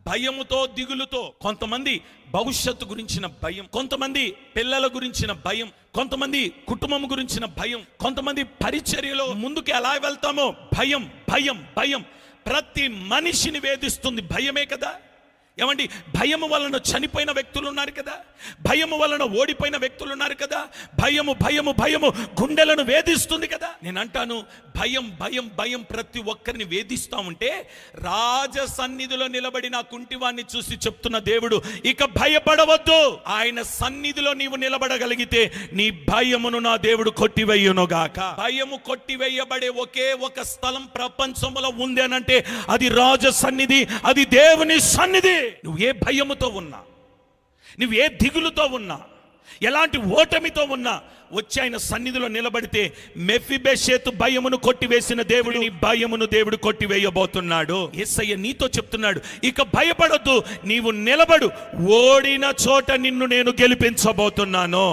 భయముతో దిగులుతో, కొంతమంది భవిష్యత్తు గురించిన భయం, కొంతమంది పిల్లల గురించిన భయం, కొంతమంది కుటుంబం గురించిన భయం, కొంతమంది పరిచర్యలో ముందుకు ఎలా వెళ్తామో భయం భయం భయం. ప్రతి మనిషిని వేధిస్తుంది భయమే కదా. ఏమండి, భయము వలన చనిపోయిన వ్యక్తులు ఉన్నారు కదా, భయము వలన ఓడిపోయిన వ్యక్తులు ఉన్నారు కదా. భయము భయము భయము గుండెలను వేధిస్తుంది కదా. నేను అంటాను, భయం భయం భయం ప్రతి ఒక్కరిని వేధిస్తా ఉంటే రాజ సన్నిధిలో నిలబడి నా కుంటివాణ్ణి చూసి చెప్తున్న దేవుడు, ఇక భయపడవద్దు. ఆయన సన్నిధిలో నీవు నిలబడగలిగితే నీ భయమును నా దేవుడు కొట్టివేయునుగాక. భయము కొట్టివేయబడే ఒకే ఒక స్థలం ప్రపంచంలో ఉంది అనంటే అది రాజ సన్నిధి, అది దేవుని సన్నిధి. నువ్వు ఏ భయముతో ఉన్నా, నువ్వు ఏ దిగులుతో ఉన్నా, ఎలాంటి ఓటమితో ఉన్నా వచ్చి ఆయన సన్నిధిలో నిలబడితే మెఫీబోషెతు భయమును కొట్టివేసిన దేవుడు నీ భయమును దేవుడు కొట్టివేయబోతున్నాడు. యేసయ్య నీతో చెప్తున్నాడు, ఇక భయపడొద్దు, నీవు నిలబడు, ఓడిన చోట నిన్ను నేను గెలిపించబోతున్నాను.